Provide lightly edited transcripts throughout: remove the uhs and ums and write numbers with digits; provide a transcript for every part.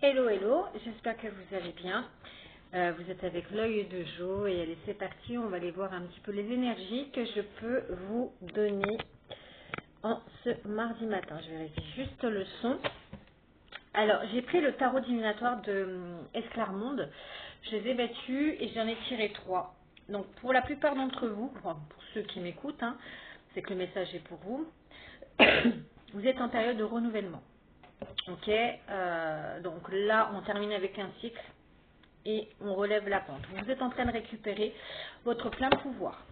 Hello, hello, j'espère que vous allez bien. Vous êtes avec l'œil de Jo et allez, c'est parti, on va aller voir un petit peu les énergies que je peux vous donner en ce mardi matin. Je vérifie juste le son. Alors, j'ai pris le tarot divinatoire de Esclarmonde, je les ai battus et j'en ai tiré 3. Donc, pour la plupart d'entre vous, enfin, pour ceux qui m'écoutent, hein, c'est que le message est pour vous. Vous êtes en période de renouvellement. Ok, donc là on termine avec un cycle et on relève la pente. Vous êtes en train de récupérer votre plein pouvoir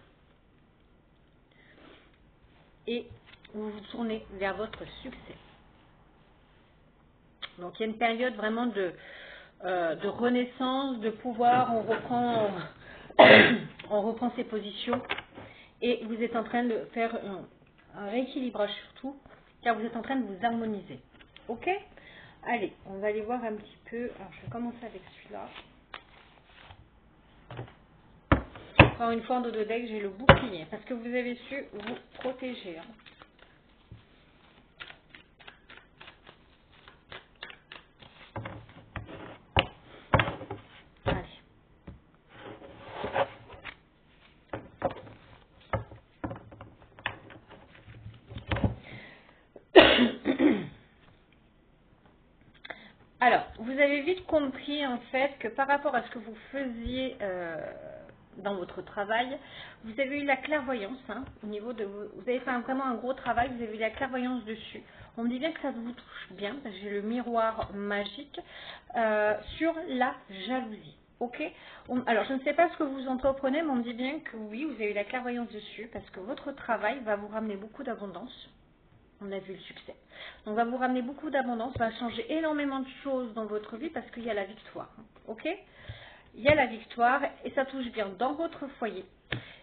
et vous vous tournez vers votre succès. Donc il y a une période vraiment de renaissance, de pouvoir, on reprend ses positions et vous êtes en train de faire un rééquilibrage surtout car vous êtes en train de vous harmoniser. Ok? Allez, on va aller voir un petit peu. Alors, je vais commencer avec celui-là. Encore une fois, en dos de deck, j'ai le bouclier. Parce que vous avez su vous protéger. Hein. Allez. Alors, vous avez vite compris en fait que par rapport à ce que vous faisiez dans votre travail, vous avez eu la clairvoyance hein, au niveau de vous avez fait vraiment un gros travail, vous avez eu la clairvoyance dessus. On me dit bien que ça vous touche bien, parce que j'ai le miroir magique sur la jalousie. Ok. Alors, je ne sais pas ce que vous entreprenez, mais on me dit bien que oui, vous avez eu la clairvoyance dessus, parce que votre travail va vous ramener beaucoup d'abondance. On a vu le succès. Donc, va vous ramener beaucoup d'abondance, va changer énormément de choses dans votre vie parce qu'il y a la victoire. Ok? Il y a la victoire et ça touche bien dans votre foyer.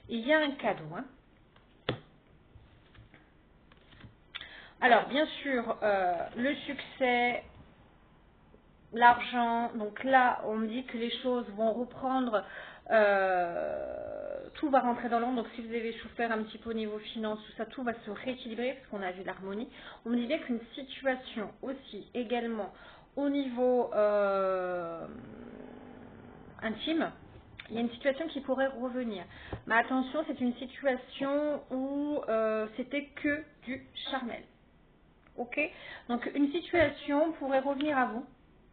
Il y a un cadeau. Hein. Alors, bien sûr, le succès, l'argent. Donc là, on me dit que les choses vont reprendre. Tout va rentrer dans l'ordre. Donc si vous avez souffert un petit peu au niveau finance, tout ça, tout va se rééquilibrer parce qu'on a vu l'harmonie. On me dit bien qu'une situation aussi également au niveau intime, il y a une situation qui pourrait revenir. Mais attention, c'est une situation où c'était que du charnel. Ok? Donc une situation pourrait revenir à vous.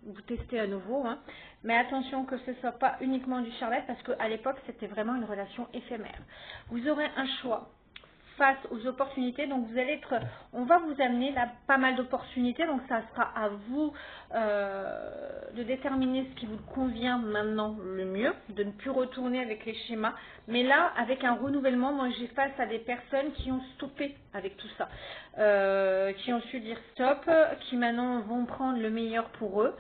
Vous testez à nouveau, hein. Mais attention que ce ne soit pas uniquement du charnel parce qu'à l'époque c'était vraiment une relation éphémère. Vous aurez un choix face aux opportunités, donc vous allez être, on va vous amener là pas mal d'opportunités, donc ça sera à vous de déterminer ce qui vous convient maintenant le mieux, de ne plus retourner avec les schémas, mais là avec un renouvellement, moi j'ai face à des personnes qui ont stoppé avec tout ça, qui ont su dire stop, qui maintenant vont prendre le meilleur pour eux,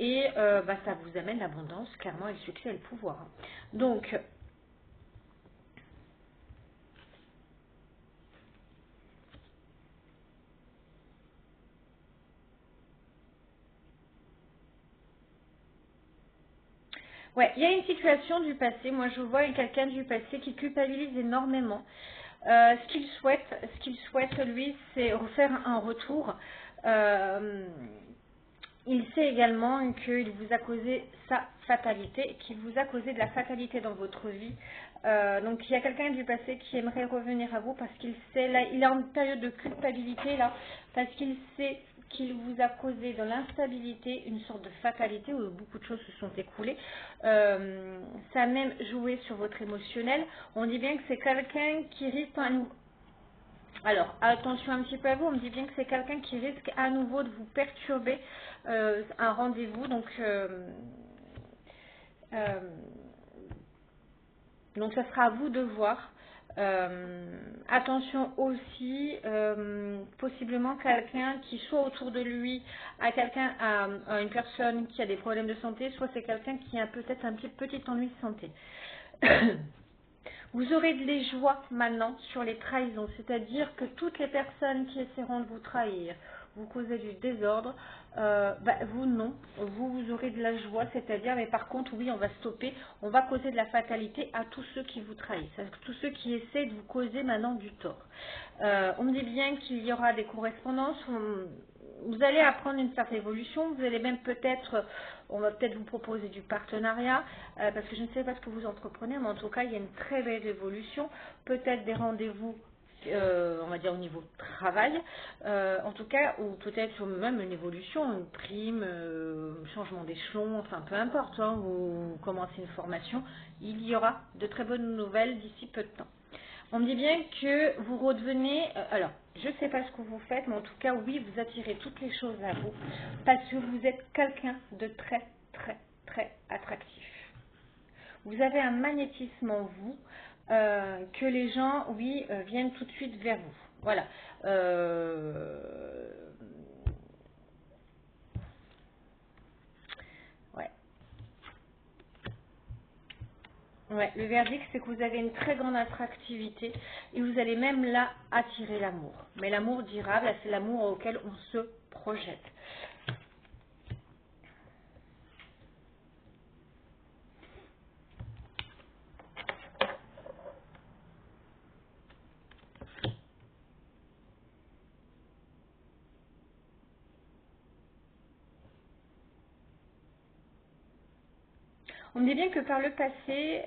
et ça vous amène l'abondance, clairement, et le succès et le pouvoir. Donc, ouais, il y a une situation du passé. Moi, je vois quelqu'un du passé qui culpabilise énormément. Ce qu'il souhaite, lui, c'est refaire un retour. Il sait également qu'il vous a causé sa fatalité, qu'il vous a causé de la fatalité dans votre vie. Donc il y a quelqu'un du passé qui aimerait revenir à vous parce qu'il sait, là, il est en période de culpabilité là, parce qu'il sait qu'il vous a causé de l'instabilité, une sorte de fatalité où beaucoup de choses se sont écoulées. Ça a même joué sur votre émotionnel. On dit bien que c'est quelqu'un qui risque à nous. Alors, attention un petit peu à vous, on me dit bien que c'est quelqu'un qui risque à nouveau de vous perturber un rendez-vous. Donc, ça sera à vous de voir. Attention aussi, possiblement quelqu'un qui soit autour de lui, à une personne qui a des problèmes de santé, soit c'est quelqu'un qui a peut-être un petit ennui de santé. Vous aurez des joies maintenant sur les trahisons, c'est-à-dire que toutes les personnes qui essaieront de vous trahir, vous causer du désordre, vous non, vous aurez de la joie, c'est-à-dire, mais par contre, oui, on va stopper, on va causer de la fatalité à tous ceux qui vous trahissent, à tous ceux qui essaient de vous causer maintenant du tort. On me dit bien qu'il y aura des correspondances, vous allez apprendre une certaine évolution, vous allez même peut-être, on va peut-être vous proposer du partenariat, parce que je ne sais pas ce que vous entreprenez, mais en tout cas, il y a une très belle évolution, peut-être des rendez-vous, on va dire au niveau travail, en tout cas, ou peut-être même une évolution, une prime, changement d'échelon, enfin peu importe, hein, vous commencez une formation, il y aura de très bonnes nouvelles d'ici peu de temps. On me dit bien que vous redevenez, alors je ne sais pas ce que vous faites, mais en tout cas oui, vous attirez toutes les choses à vous, parce que vous êtes quelqu'un de très très très attractif. Vous avez un magnétisme en vous, que les gens, oui, viennent tout de suite vers vous. Voilà. Ouais. Ouais, le verdict, c'est que vous avez une très grande attractivité et vous allez même là attirer l'amour. Mais l'amour durable, là, c'est l'amour auquel on se projette. On me dit bien que par le passé,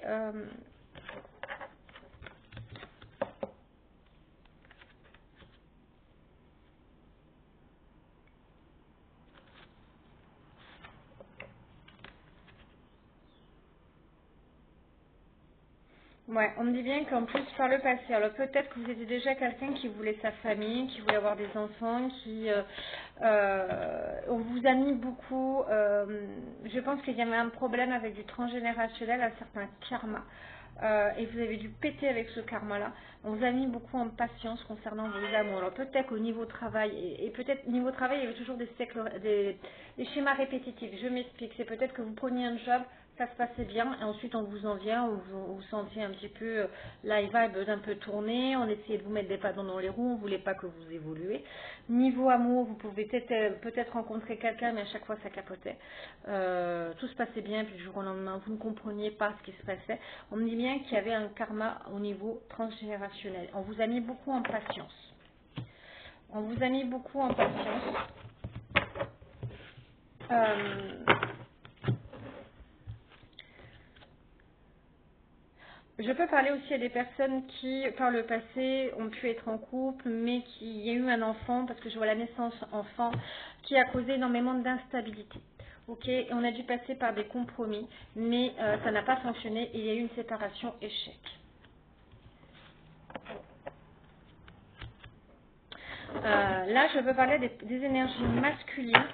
ouais, on me dit bien qu'en plus par le passé, alors peut-être que vous étiez déjà quelqu'un qui voulait sa famille, qui voulait avoir des enfants, on vous a mis beaucoup, je pense qu'il y avait un problème avec du transgénérationnel, un certain karma. Et vous avez dû péter avec ce karma-là. On vous a mis beaucoup en patience concernant vos amours. Alors peut-être qu'au niveau travail, et peut-être au niveau travail, il y avait toujours des schémas répétitifs. Je m'explique. C'est peut-être que vous preniez un job, ça se passait bien, et ensuite on vous en vient, vous sentiez un petit peu la vibe d'un peu tournée, on essayait de vous mettre des bâtons dans les roues, on ne voulait pas que vous évoluiez. Niveau amour, vous pouvez peut-être rencontrer quelqu'un, mais à chaque fois ça capotait. Tout se passait bien, puis du jour au lendemain, vous ne compreniez pas ce qui se passait. On me dit bien qu'il y avait un karma au niveau transgénérationnel. On vous a mis beaucoup en patience. On vous a mis beaucoup en patience. Euh, Je peux parler aussi à des personnes qui, par le passé, ont pu être en couple, mais qui y a eu un enfant, parce que je vois la naissance enfant, qui a causé énormément d'instabilité. Ok, et on a dû passer par des compromis, mais ça n'a pas fonctionné et il y a eu une séparation échec. Là, je veux parler des énergies masculines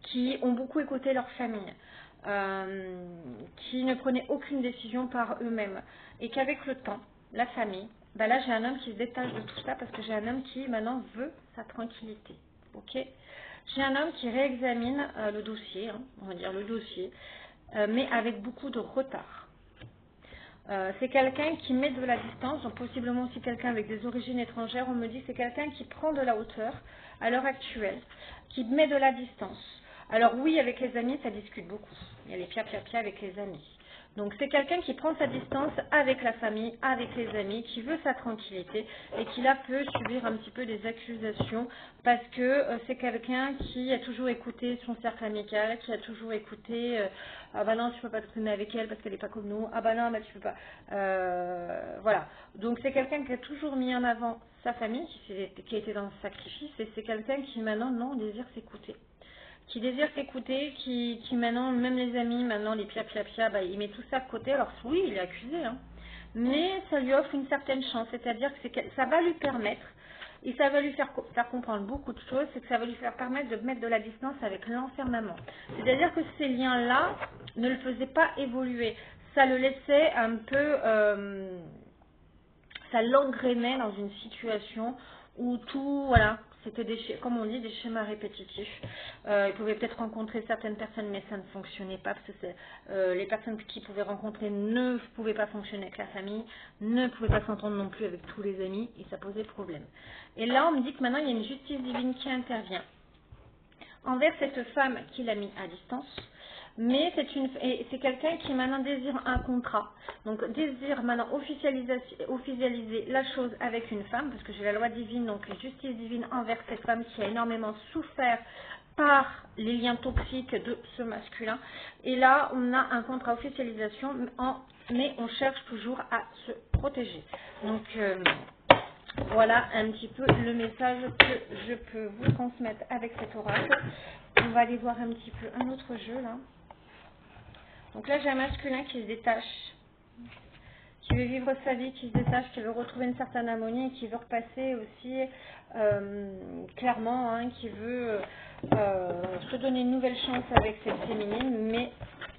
qui ont beaucoup écouté leur famille, qui ne prenaient aucune décision par eux-mêmes et qu'avec le temps, la famille, bah là j'ai un homme qui se détache de tout ça parce que j'ai un homme qui maintenant veut sa tranquillité. Ok, j'ai un homme qui réexamine le dossier, hein, on va dire le dossier, mais avec beaucoup de retard. C'est quelqu'un qui met de la distance, donc possiblement aussi quelqu'un avec des origines étrangères. On me dit que c'est quelqu'un qui prend de la hauteur à l'heure actuelle, qui met de la distance. Alors oui, avec les amis, ça discute beaucoup. Il y a les pia avec les amis. Donc c'est quelqu'un qui prend sa distance avec la famille, avec les amis, qui veut sa tranquillité et qui là peut subir un petit peu des accusations parce que c'est quelqu'un qui a toujours écouté son cercle amical, qui a toujours écouté ah bah non tu peux pas te traîner avec elle parce qu'elle n'est pas comme nous, ah bah non bah tu peux pas. Voilà. Donc c'est quelqu'un qui a toujours mis en avant sa famille, qui a été dans le sacrifice et c'est quelqu'un qui maintenant non désire s'écouter, qui désire s'écouter, qui maintenant, même les amis, maintenant les pia, bah, il met tout ça de côté. Alors oui, il est accusé, hein, mais ça lui offre une certaine chance, c'est-à-dire que ça va lui permettre, et ça va lui faire comprendre beaucoup de choses, c'est que ça va lui faire permettre de mettre de la distance avec l'enfermement. C'est-à-dire que ces liens-là ne le faisaient pas évoluer, ça le laissait un peu, ça l'engrainait dans une situation où tout, voilà, c'était comme on dit, des schémas répétitifs. Il pouvait peut-être rencontrer certaines personnes, mais ça ne fonctionnait pas parce que les personnes qu'il pouvait rencontrer ne pouvaient pas fonctionner avec la famille, ne pouvaient pas s'entendre non plus avec tous les amis, et ça posait problème. Et là, on me dit que maintenant, il y a une justice divine qui intervient. envers cette femme qu'il a mis à distance. Mais c'est quelqu'un qui maintenant désire un contrat. Donc désire maintenant officialiser la chose avec une femme, parce que j'ai la loi divine, donc la justice divine envers cette femme qui a énormément souffert par les liens toxiques de ce masculin. Et là, on a un contrat officialisation, mais on cherche toujours à se protéger. Donc voilà un petit peu le message que je peux vous transmettre avec cet oracle. On va aller voir un petit peu un autre jeu là. Donc là, j'ai un masculin qui se détache, qui veut vivre sa vie, qui se détache, qui veut retrouver une certaine harmonie, qui veut repasser aussi clairement, hein, qui veut se donner une nouvelle chance avec cette féminine, mais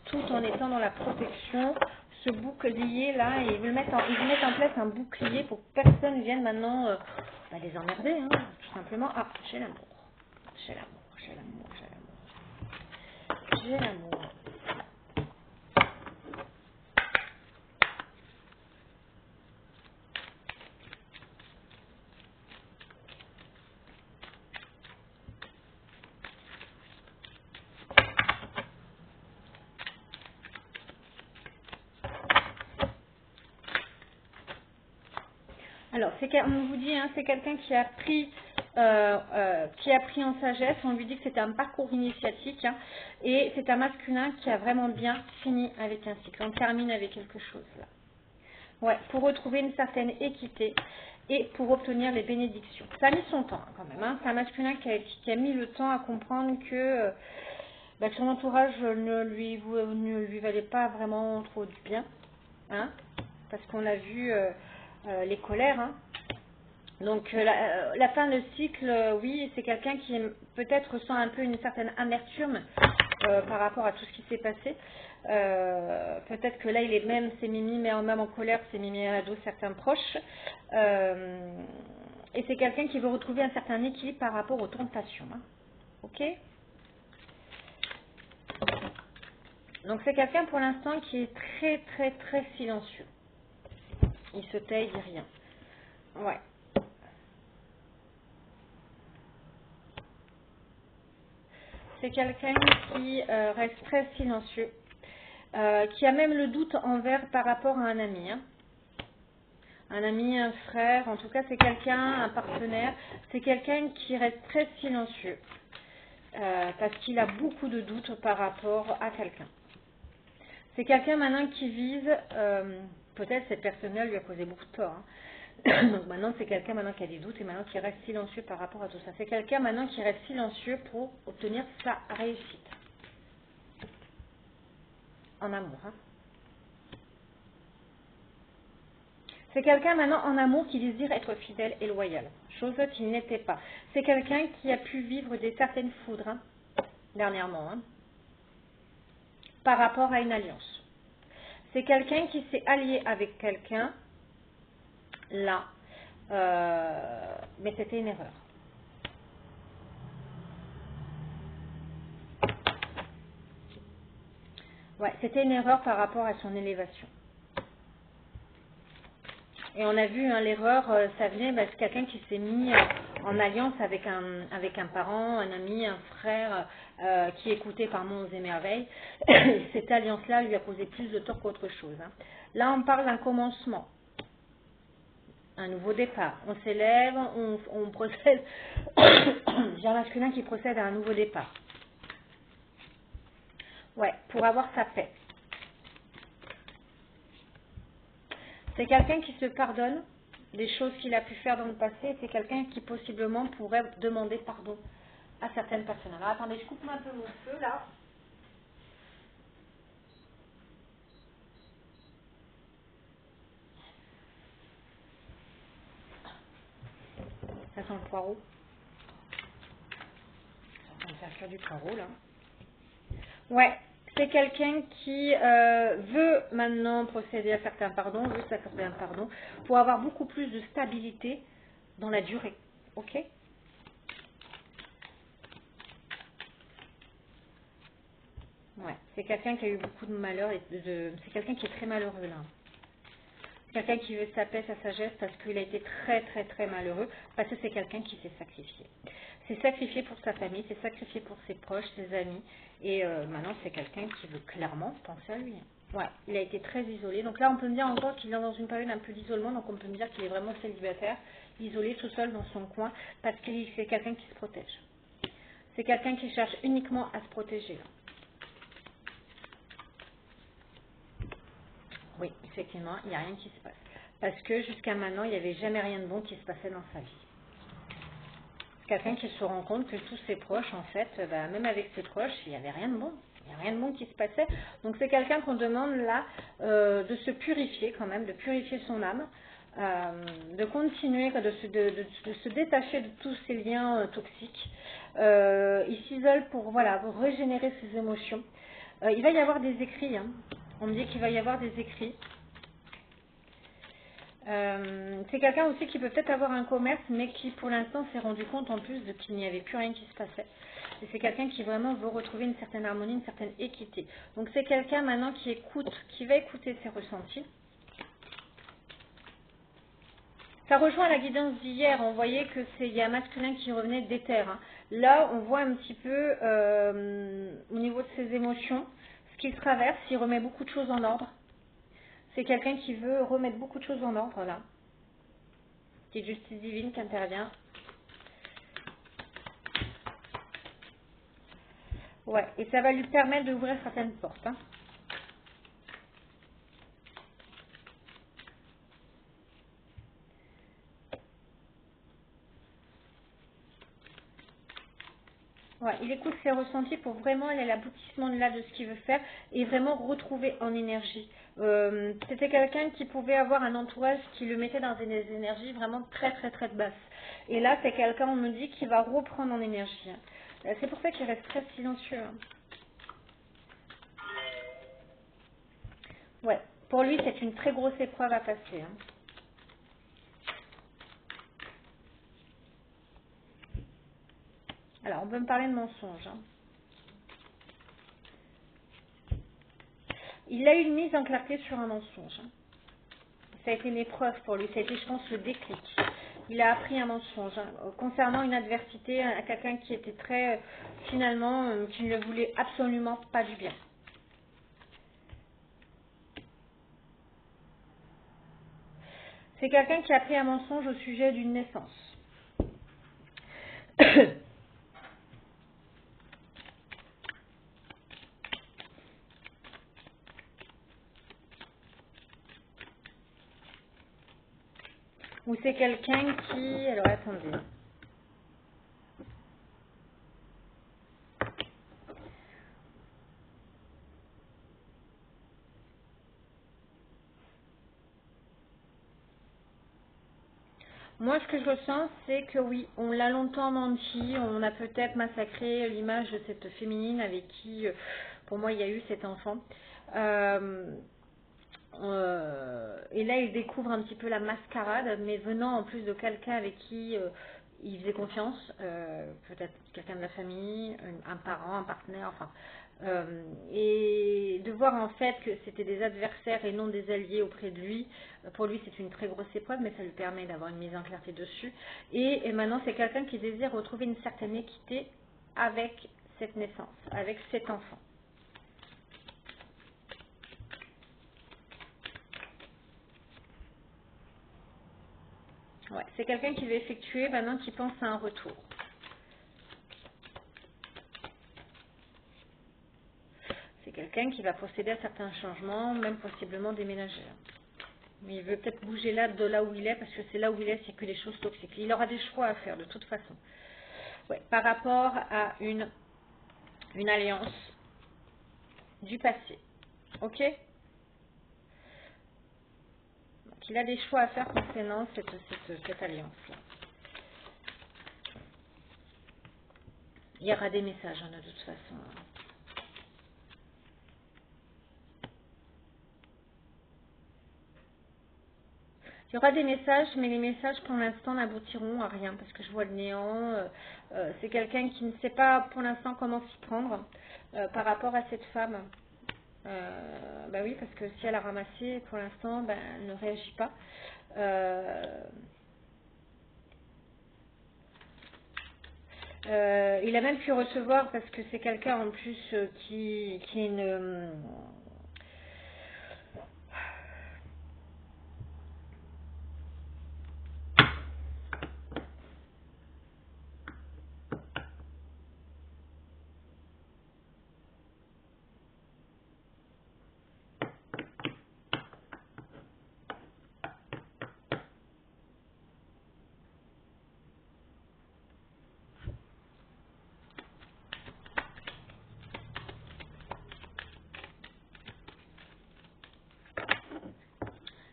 tout en étant dans la protection. Ce bouclier là, et ils veulent mettre en place un bouclier pour que personne vienne maintenant les emmerder, hein, tout simplement. Ah, j'ai l'amour, j'ai l'amour, j'ai l'amour, j'ai l'amour, j'ai l'amour. Alors, on vous dit, hein, c'est quelqu'un qui a pris en sagesse. On lui dit que c'était un parcours initiatique, hein, et c'est un masculin qui a vraiment bien fini avec un cycle. On termine avec quelque chose là. Ouais, pour retrouver une certaine équité et pour obtenir les bénédictions. Ça a mis son temps, hein, quand même. Hein. C'est un masculin qui a mis le temps à comprendre que son entourage ne lui valait pas vraiment trop du bien, hein, parce qu'on a vu les colères, hein. Donc la fin de cycle, oui, c'est quelqu'un qui peut-être ressent un peu une certaine amertume par rapport à tout ce qui s'est passé. Peut-être que là, s'est mis même en colère, s'est mis à dos certains proches. Et c'est quelqu'un qui veut retrouver un certain équilibre par rapport aux tentations. Hein. Ok ? Donc c'est quelqu'un pour l'instant qui est très très très silencieux. Il se tait, il dit rien. Ouais. C'est quelqu'un qui reste très silencieux, qui a même le doute par rapport à un ami. Hein. Un ami, un frère, en tout cas c'est quelqu'un, un partenaire, c'est quelqu'un qui reste très silencieux, parce qu'il a beaucoup de doutes par rapport à quelqu'un. C'est quelqu'un maintenant qui vise, peut-être cette personne-là lui a causé beaucoup de tort. Hein. Donc maintenant c'est quelqu'un maintenant qui a des doutes et maintenant qui reste silencieux par rapport à tout ça. C'est quelqu'un maintenant qui reste silencieux pour obtenir sa réussite. En amour. Hein. C'est quelqu'un maintenant en amour qui désire être fidèle et loyal. Chose qu'il n'était pas. C'est quelqu'un qui a pu vivre certaines foudres, hein, dernièrement, hein, par rapport à une alliance. C'est quelqu'un qui s'est allié avec quelqu'un, là, mais c'était une erreur. Ouais, c'était une erreur par rapport à son élévation. Et on a vu, hein, l'erreur, ça venait c'est quelqu'un qui s'est mis en alliance avec un parent, un ami, un frère qui écoutait par monts et merveilles. Cette alliance-là lui a causé plus de tort qu'autre chose. Hein. Là, on parle d'un commencement, un nouveau départ. On s'élève, on procède. J'ai un masculin qui procède à un nouveau départ. Ouais, pour avoir sa paix. C'est quelqu'un qui se pardonne des choses qu'il a pu faire dans le passé. C'est quelqu'un qui possiblement pourrait demander pardon à certaines personnes. Alors attendez, je coupe un peu mon feu là. Ça sent le poireau. Je vais faire du poireau là. Ouais. C'est quelqu'un qui veut maintenant procéder à certains pardons, veut s'accorder un pardon, pour avoir beaucoup plus de stabilité dans la durée. Ok ? Ouais. C'est quelqu'un qui a eu beaucoup de malheur, c'est quelqu'un qui est très malheureux là. Quelqu'un qui veut sa paix, sa sagesse, parce qu'il a été très très très malheureux, parce que c'est quelqu'un qui s'est sacrifié. C'est sacrifié pour sa famille, c'est sacrifié pour ses proches, ses amis. Et maintenant, c'est quelqu'un qui veut clairement penser à lui. Ouais, il a été très isolé. Donc là, on peut me dire encore qu'il est dans une période un peu d'isolement. Donc on peut me dire qu'il est vraiment célibataire, isolé, tout seul dans son coin, parce que c'est quelqu'un qui se protège. C'est quelqu'un qui cherche uniquement à se protéger. Oui, effectivement, il n'y a rien qui se passe. Parce que jusqu'à maintenant, il n'y avait jamais rien de bon qui se passait dans sa vie. C'est quelqu'un qui se rend compte que tous ses proches, en fait, même avec ses proches, il n'y avait rien de bon. Il n'y a rien de bon qui se passait. Donc c'est quelqu'un qu'on demande là de se purifier quand même, de purifier son âme, de continuer, de se détacher de tous ces liens toxiques. Il s'isole pour, voilà, pour régénérer ses émotions. Il va y avoir des écrits. Hein. On me dit qu'il va y avoir des écrits. C'est quelqu'un aussi qui peut peut-être avoir un commerce, mais qui pour l'instant s'est rendu compte en plus qu'il n'y avait plus rien qui se passait. Et c'est quelqu'un qui vraiment veut retrouver une certaine harmonie, une certaine équité. Donc c'est quelqu'un maintenant qui écoute, qui va écouter ses ressentis. Ça rejoint la guidance d'hier. On voyait que il y a un masculin qui revenait d'éther. Hein. Là, on voit un petit peu au niveau de ses émotions, ce qu'il traverse, il remet beaucoup de choses en ordre. C'est quelqu'un qui veut remettre beaucoup de choses en ordre là. C'est justice divine qui intervient. Ouais, et ça va lui permettre d'ouvrir certaines portes. Hein. Ouais, il écoute ses ressentis pour vraiment aller à l'aboutissement de là de ce qu'il veut faire et vraiment retrouver en énergie. C'était quelqu'un qui pouvait avoir un entourage qui le mettait dans des énergies vraiment très très très basses. Et là, c'est quelqu'un, on me dit, qui va reprendre en énergie. Hein. C'est pour ça qu'il reste très silencieux. Hein. Ouais, pour lui, c'est une très grosse épreuve à passer. Hein. Alors, on peut me parler de mensonges. Hein. Il a eu une mise en clarté sur un mensonge. Hein. Ça a été une épreuve pour lui. Ça a été, je pense, le déclic. Il a appris un mensonge hein, concernant une adversité à quelqu'un qui était très, finalement, qui ne le voulait absolument pas du bien. C'est quelqu'un qui a appris un mensonge au sujet d'une naissance. Ou c'est quelqu'un qui... Alors, attendez. Moi, ce que je ressens, c'est que oui, on l'a longtemps menti, on a peut-être massacré l'image de cette féminine avec qui, pour moi, il y a eu cet enfant. Et là, il découvre un petit peu la mascarade, mais venant en plus de quelqu'un avec qui il faisait confiance, peut-être quelqu'un de la famille, un parent, un partenaire, enfin. Et de voir en fait que c'était des adversaires et non des alliés auprès de lui, pour lui c'est une très grosse épreuve, mais ça lui permet d'avoir une mise en clarté dessus. Et maintenant, c'est quelqu'un qui désire retrouver une certaine équité avec cette naissance, avec cet enfant. Ouais, c'est quelqu'un qui veut effectuer, maintenant qui pense à un retour. C'est quelqu'un qui va procéder à certains changements, même possiblement déménager. Mais il veut peut-être bouger là, de là où il est, parce que c'est là où il est, c'est que les choses toxiques. Il aura des choix à faire de toute façon. Ouais, par rapport à une alliance du passé. Ok? Donc, il a des choix à faire concernant cette alliance-là. Il y aura des messages, hein, de toute façon. Il y aura des messages, mais les messages pour l'instant n'aboutiront à rien parce que je vois le néant. C'est quelqu'un qui ne sait pas pour l'instant comment s'y prendre par rapport à cette femme. Bah oui, parce que si elle a ramassé, pour l'instant, ben, elle ne réagit pas. Il a même pu recevoir, parce que c'est quelqu'un en plus qui est une...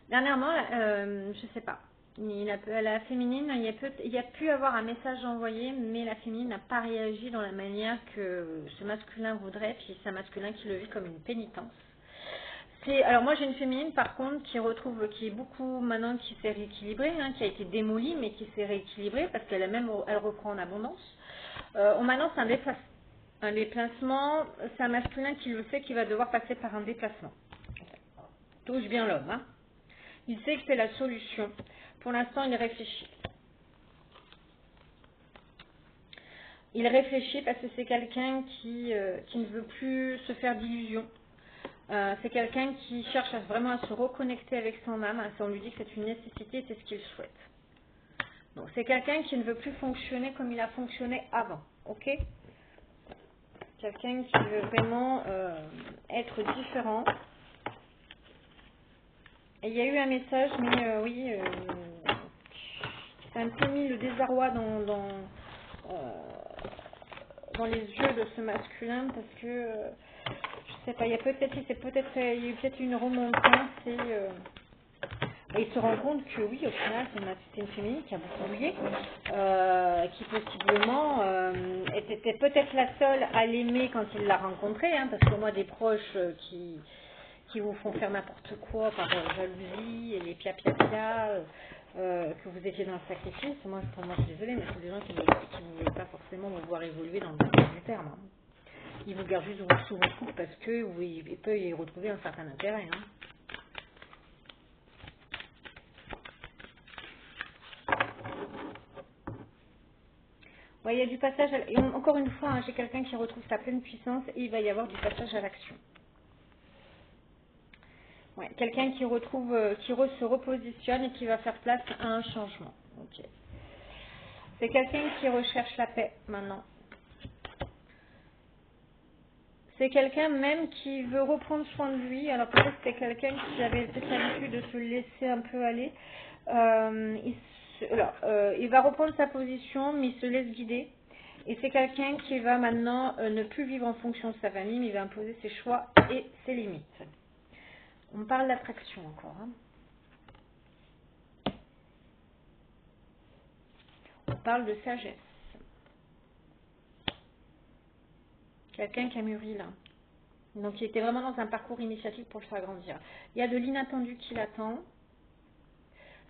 Dernièrement, je sais pas, la féminine, il y a pu avoir un message envoyé, mais la féminine n'a pas réagi dans la manière que ce masculin voudrait, puis c'est un masculin qui le vit comme une pénitence. Alors moi j'ai une féminine par contre qui est beaucoup maintenant, qui s'est rééquilibrée, hein, qui a été démolie, mais qui s'est rééquilibrée parce qu'elle elle reprend en abondance. Maintenant c'est un déplacement, c'est un masculin qui le sait, qui va devoir passer par un déplacement. Touche bien l'homme, hein. Il sait que c'est la solution. Pour l'instant, il réfléchit. Il réfléchit parce que c'est quelqu'un qui ne veut plus se faire d'illusions. C'est quelqu'un qui cherche vraiment à se reconnecter avec son âme. On lui dit que c'est une nécessité et c'est ce qu'il souhaite. Donc, c'est quelqu'un qui ne veut plus fonctionner comme il a fonctionné avant. Ok ? Quelqu'un qui veut vraiment être différent. Et il y a eu un message, mais oui, ça a un peu mis le désarroi dans les yeux de ce masculin parce que, je sais pas, il y a eu peut-être une remontance et il se rend compte que oui, au final, c'est une féminine qui a beaucoup oublié, qui possiblement était peut-être la seule à l'aimer quand il l'a rencontrée, hein, parce que moi, des proches qui vous font faire n'importe quoi par jalousie et les pia-pia-pia, que vous étiez dans le sacrifice. Pour moi, je suis désolée, mais c'est des gens qui ne veulent pas forcément vous voir évoluer dans le bon sens du terme. Hein. Ils vous gardent juste sous vos coups parce qu'ils peuvent y retrouver un certain intérêt. Hein. Ouais, il y a du passage, et encore une fois, hein, j'ai quelqu'un qui retrouve sa pleine puissance et il va y avoir du passage à l'action. Ouais, quelqu'un qui se repositionne et qui va faire place à un changement. Ok. C'est quelqu'un qui recherche la paix maintenant. C'est quelqu'un même qui veut reprendre soin de lui. Alors peut-être que c'est quelqu'un qui avait peut-être l'habitude de se laisser un peu aller. Il va reprendre sa position, mais il se laisse guider. Et c'est quelqu'un qui va maintenant ne plus vivre en fonction de sa famille, mais il va imposer ses choix et ses limites. On parle d'attraction encore. Hein. On parle de sagesse. Quelqu'un qui a mûri là. Donc il était vraiment dans un parcours initiatique pour le faire grandir. Il y a de l'inattendu qui l'attend.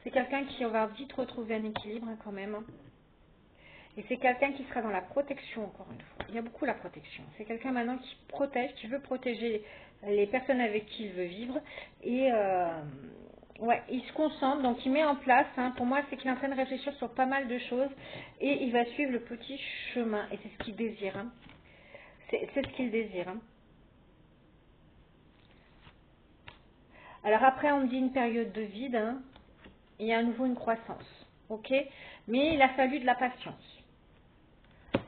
C'est quelqu'un qui va vite retrouver un équilibre hein, quand même. Et c'est quelqu'un qui sera dans la protection encore une fois. Il y a beaucoup la protection. C'est quelqu'un maintenant qui protège, qui veut protéger les personnes avec qui il veut vivre. Et ouais, il se concentre, donc il met en place. Hein, pour moi, c'est qu'il est en train de réfléchir sur pas mal de choses. Et il va suivre le petit chemin. Et c'est ce qu'il désire. Hein. C'est ce qu'il désire. Hein. Alors après, on dit une période de vide. Hein. Il y a à nouveau une croissance. Ok ? Mais il a fallu de la patience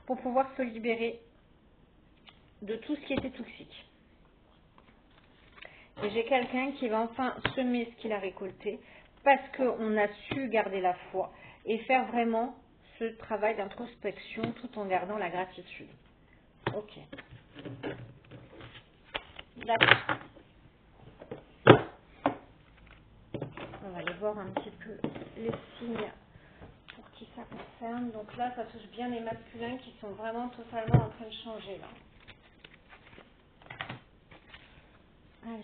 pour pouvoir se libérer de tout ce qui était toxique. Et j'ai quelqu'un qui va enfin semer ce qu'il a récolté parce qu'on a su garder la foi et faire vraiment ce travail d'introspection tout en gardant la gratitude. Ok. D'accord. On va aller voir un petit peu les signes pour qui ça concerne. Donc là, ça touche bien les masculins qui sont vraiment totalement en train de changer là. Allez.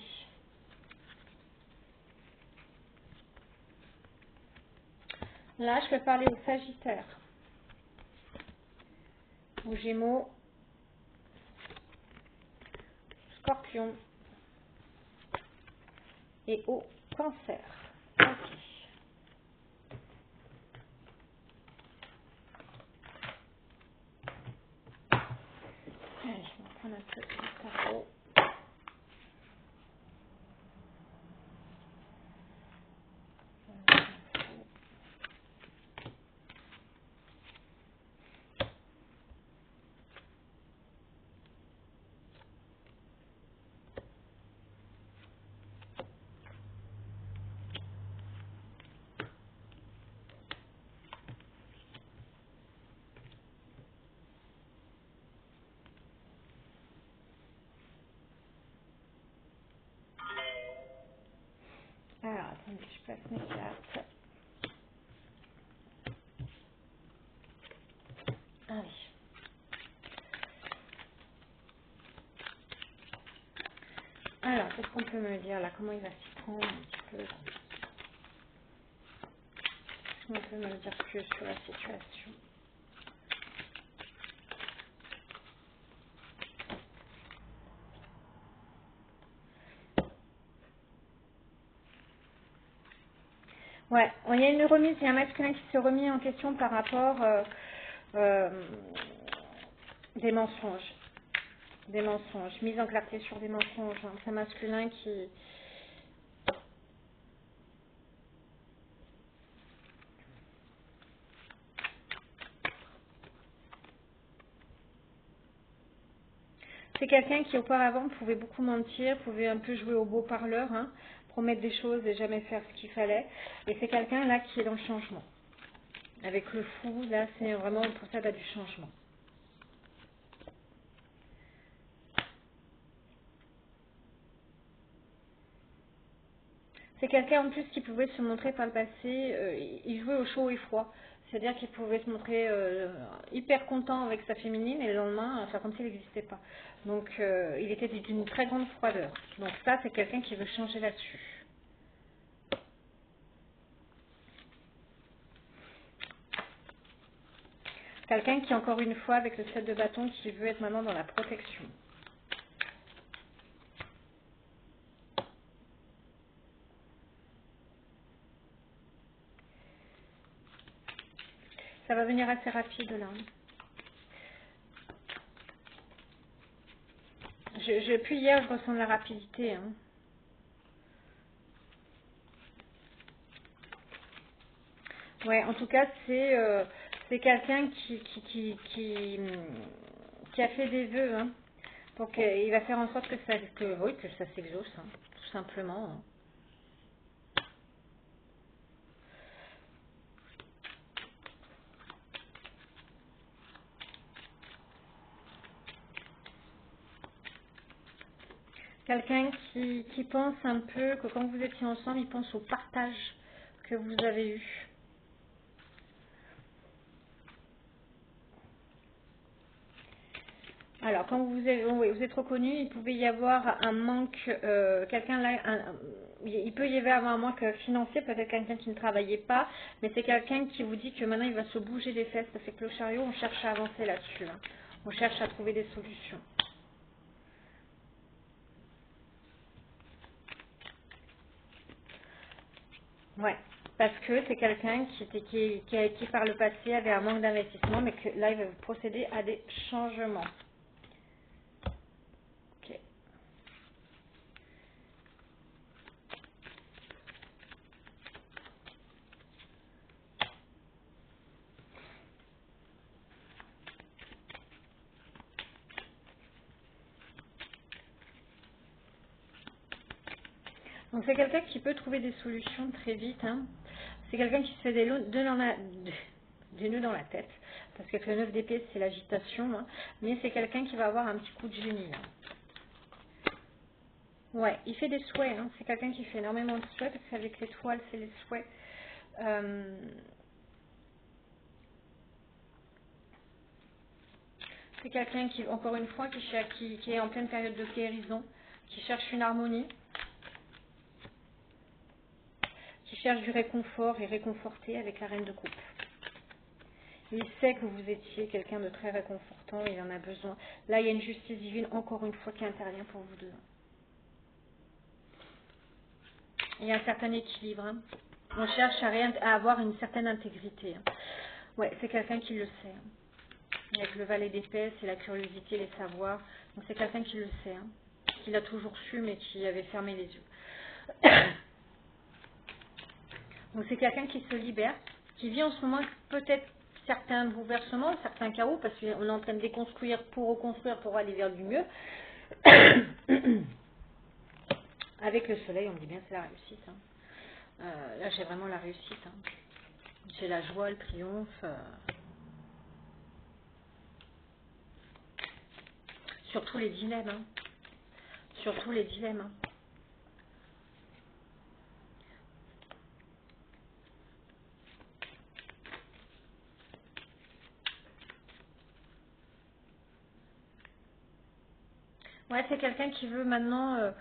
Là, je vais parler aux Sagittaires, aux Gémeaux, Scorpion et aux Cancer. Ok. cartes du tarot. Alors, attendez, je passe mes cartes. Ah oui. Alors, qu'est-ce qu'on peut me dire là? Comment il va s'y prendre un petit peu? On peut me dire plus sur la situation. Ouais, il y a une remise, il y a un masculin qui s'est remis en question par rapport des mensonges. Des mensonges, mise en clarté sur des mensonges. Hein. C'est un masculin qui... C'est quelqu'un qui auparavant pouvait beaucoup mentir, pouvait un peu jouer au beau parleur, hein, promettre des choses et jamais faire ce qu'il fallait. Et c'est quelqu'un là qui est dans le changement. Avec le fou, là c'est vraiment pour ça du changement. C'est quelqu'un en plus qui pouvait se montrer par le passé, il jouait au chaud et froid. C'est-à-dire qu'il pouvait se montrer hyper content avec sa féminine et le lendemain faire comme s'il n'existait pas. Donc il était d'une très grande froideur. Donc ça c'est quelqu'un qui veut changer là-dessus. Quelqu'un qui encore une fois avec le 7 de bâton qui veut être maintenant dans la protection. Ça va venir assez rapide là. Depuis hier, je ressens de la rapidité. Hein. Ouais, en tout cas, c'est quelqu'un qui a fait des vœux. Hein. Donc, il va faire en sorte que ça s'exauce, hein, tout simplement. Hein. Quelqu'un qui pense un peu que quand vous étiez ensemble, il pense au partage que vous avez eu. Alors, quand vous êtes reconnu, il pouvait y avoir un manque, quelqu'un là, il peut y avoir un manque financier, peut-être quelqu'un qui ne travaillait pas, mais c'est quelqu'un qui vous dit que maintenant il va se bouger les fesses, parce que le chariot, on cherche à avancer là-dessus. Hein. On cherche à trouver des solutions. Ouais, parce que c'est quelqu'un qui par le passé avait un manque d'investissement, mais que là il va procéder à des changements. Ok. Donc c'est quelqu'un qui peut trouver des solutions très vite. Hein. C'est quelqu'un qui se fait des nœuds dans la tête. Parce que le 9 d'épée, c'est l'agitation. Hein. Mais c'est quelqu'un qui va avoir un petit coup de génie. Là. Ouais, il fait des souhaits. Hein. C'est quelqu'un qui fait énormément de souhaits. Parce qu'avec l'étoile, c'est les souhaits. C'est quelqu'un qui, encore une fois, qui est en pleine période de guérison. Qui cherche une harmonie. Qui cherche du réconfort et réconforté avec la reine de coupe. Il sait que vous étiez quelqu'un de très réconfortant, il en a besoin. Là, il y a une justice divine, encore une fois, qui intervient pour vous deux. Il y a un certain équilibre. Hein. On cherche à avoir une certaine intégrité. Hein. Ouais, c'est quelqu'un qui le sait. Hein. Avec le valet d'épée, c'est la curiosité, les savoirs. Donc c'est quelqu'un qui le sait, hein, qui l'a toujours su, mais qui avait fermé les yeux. Donc c'est quelqu'un qui se libère, qui vit en ce moment peut-être certains bouleversements, certains chaos, parce qu'on est en train de déconstruire pour reconstruire, pour aller vers du mieux. Avec le soleil, on me dit bien c'est la réussite. Hein. Là j'ai vraiment la réussite. Hein. J'ai la joie, le triomphe. Surtout les dilemmes. Hein. Surtout les dilemmes. Hein. Ouais, c'est quelqu'un qui veut maintenant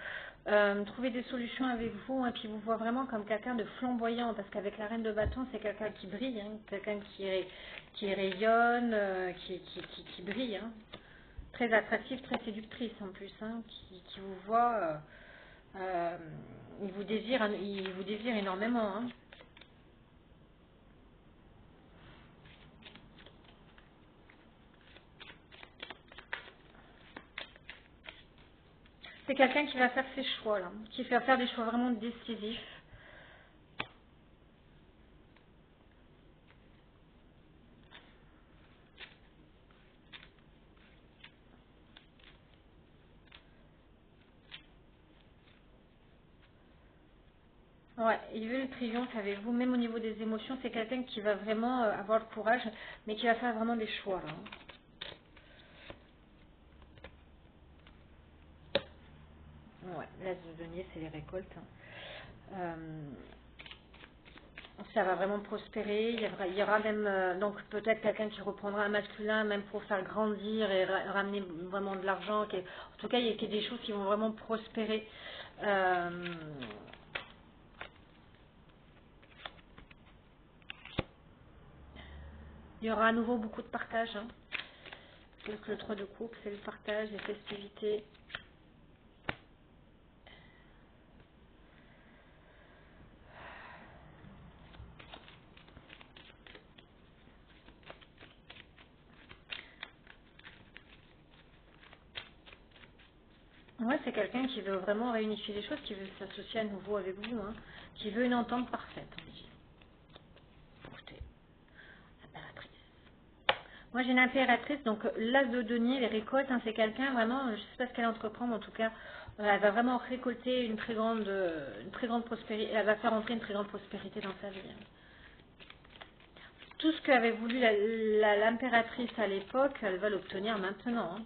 trouver des solutions avec vous, et puis vous voit vraiment comme quelqu'un de flamboyant, parce qu'avec la reine de bâton, c'est quelqu'un qui brille, hein, quelqu'un qui rayonne, qui brille, hein, très attractive, très séductrice en plus, hein, qui vous voit, il vous désire énormément. Hein. C'est quelqu'un qui va faire ses choix, là, qui va faire des choix vraiment décisifs. Ouais, il veut le triomphe avec vous, même au niveau des émotions, c'est quelqu'un qui va vraiment avoir le courage, mais qui va faire vraiment des choix, là. Ouais, l'as de denier, c'est les récoltes. Hein. Ça va vraiment prospérer. Il y aura même donc peut-être quelqu'un qui reprendra un masculin, même pour faire grandir et ramener vraiment de l'argent. En tout cas, il y a des choses qui vont vraiment prospérer. Euh, il y aura à nouveau beaucoup de partage. Hein. Donc le 3 de coupe, c'est le partage, les festivités. Ouais, c'est quelqu'un qui veut vraiment réunifier les choses, qui veut s'associer à nouveau avec vous, hein, qui veut une entente parfaite. On dit. Écoutez, l'impératrice. Moi, j'ai une impératrice, donc l'as de denier, les récoltes, hein, c'est quelqu'un vraiment, je ne sais pas ce qu'elle entreprend, mais en tout cas, elle va vraiment récolter une très grande prospérité, elle va faire entrer une très grande prospérité dans sa vie. Hein. Tout ce qu'avait voulu l'impératrice à l'époque, elle va l'obtenir maintenant. Hein.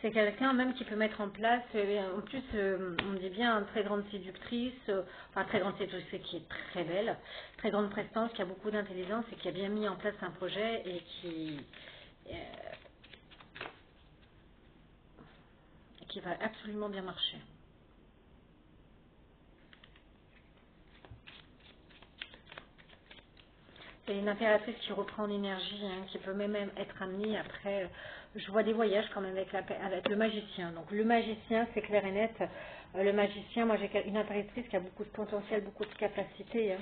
C'est quelqu'un même qui peut mettre en place, en plus on dit bien très grande séductrice, enfin très grande séductrice qui est très belle, très grande prestance, qui a beaucoup d'intelligence et qui a bien mis en place un projet et euh, qui va absolument bien marcher. C'est une impératrice qui reprend en énergie, hein, qui peut même être amenée après. Je vois des voyages quand même avec le magicien. Donc le magicien, c'est clair et net. Le magicien, moi j'ai une impératrice qui a beaucoup de potentiel, beaucoup de capacité. Hein.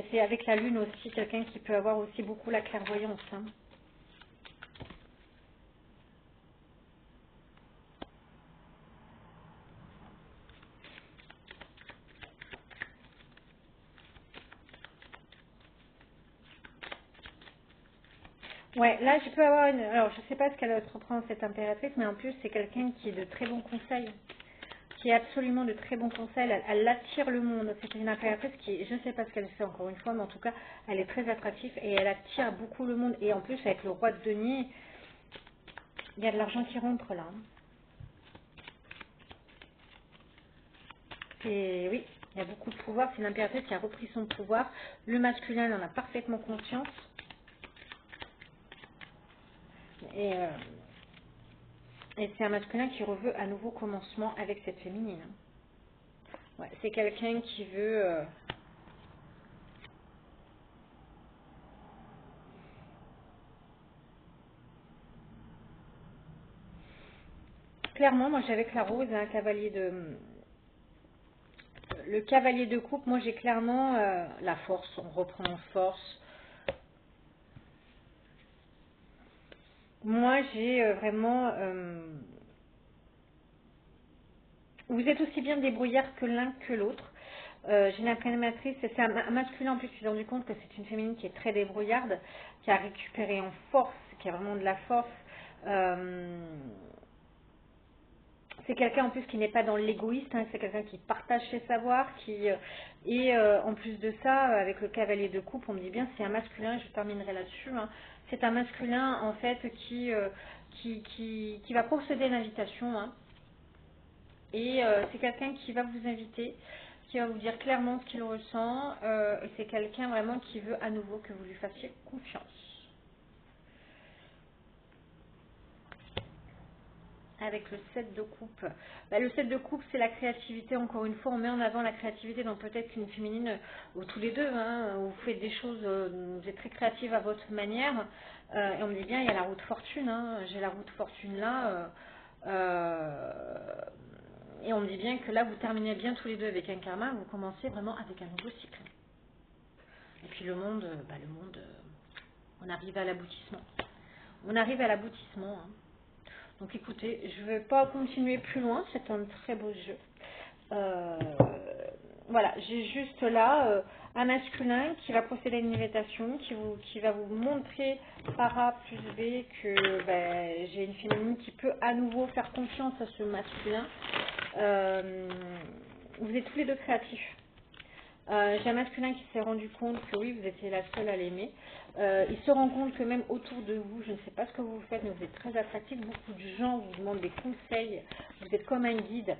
C'est avec la lune aussi quelqu'un qui peut avoir aussi beaucoup la clairvoyance. Hein. Ouais, là je peux avoir une. Alors je sais pas ce qu'elle entreprend cette impératrice, mais en plus c'est quelqu'un qui est de très bons conseils, qui est absolument de très bons conseils. Elle attire le monde. C'est une impératrice qui, je ne sais pas ce qu'elle fait encore une fois, mais en tout cas elle est très attractive et elle attire beaucoup le monde. Et en plus avec le roi de denier, il y a de l'argent qui rentre là. Hein. Et oui, il y a beaucoup de pouvoir. C'est une impératrice qui a repris son pouvoir. Le masculin il en a parfaitement conscience. Et c'est un masculin qui reveut un nouveau commencement avec cette féminine. Ouais, c'est quelqu'un qui veut... Clairement, moi j'ai avec la rose un cavalier de... le cavalier de coupe, moi j'ai clairement la force, on reprend en force. Moi j'ai vraiment... vous êtes aussi bien débrouillard que l'un que l'autre. J'ai l'imprématrice, c'est un masculin en plus, je me suis rendu compte que c'est une féminine qui est très débrouillarde, qui a récupéré en force, qui a vraiment de la force. C'est quelqu'un en plus qui n'est pas dans l'égoïste, hein, c'est quelqu'un qui partage ses savoirs, et en plus de ça, avec le cavalier de coupe, on me dit bien c'est un masculin, je terminerai là-dessus, hein. C'est un masculin en fait qui va procéder à l'invitation, hein. Et c'est quelqu'un qui va vous inviter, qui va vous dire clairement ce qu'il ressent, et c'est quelqu'un vraiment qui veut à nouveau que vous lui fassiez confiance. Avec le 7 de coupe. Bah, le 7 de coupe, c'est la créativité. Encore une fois, on met en avant la créativité. Donc peut-être qu'une féminine, ou tous les deux, hein, vous faites des choses, vous êtes très créative à votre manière. Et on me dit bien, il y a la route fortune. Hein. J'ai la route fortune là. Et on me dit bien que là, vous terminez bien tous les deux avec un karma. Vous commencez vraiment avec un nouveau cycle. Et puis le monde, on arrive à l'aboutissement. On arrive à l'aboutissement. Hein. Donc écoutez, je ne vais pas continuer plus loin, c'est un très beau jeu. Voilà, j'ai juste là un masculin qui va procéder à une invitation, qui va vous montrer par A plus B que j'ai une féminine qui peut à nouveau faire confiance à ce masculin. Vous êtes tous les deux créatifs. J'ai un masculin qui s'est rendu compte que oui, vous étiez la seule à l'aimer. Il se rend compte que même autour de vous, je ne sais pas ce que vous faites, mais vous êtes très attractif. Beaucoup de gens vous demandent des conseils. Vous êtes comme un guide.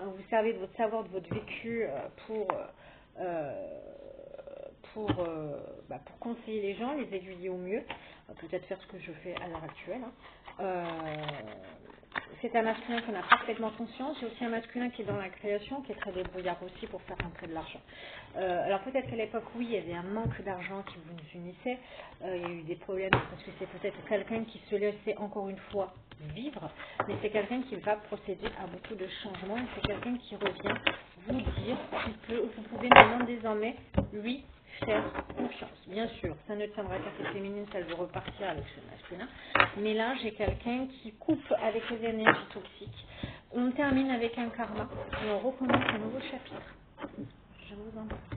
Vous servez de votre savoir, de votre vécu pour conseiller les gens, les aiguiller au mieux. Peut-être faire ce que je fais à l'heure actuelle. C'est un masculin qui en a parfaitement conscience. J'ai aussi un masculin qui est dans la création, qui est très débrouillard aussi pour faire rentrer de l'argent. Alors peut-être qu'à l'époque, oui, il y avait un manque d'argent qui vous unissait. Il y a eu des problèmes parce que c'est peut-être quelqu'un qui se laissait encore une fois vivre, mais c'est quelqu'un qui va procéder à beaucoup de changements. Et c'est quelqu'un qui revient vous dire que vous pouvez maintenant désormais lui faire confiance. Bien sûr, ça ne tiendra qu'à cette féminine, ça veut repartir avec ce masculin. Mais là, j'ai quelqu'un qui coupe avec les énergies toxiques. On termine avec un karma et on recommence un nouveau chapitre. Je vous en prie.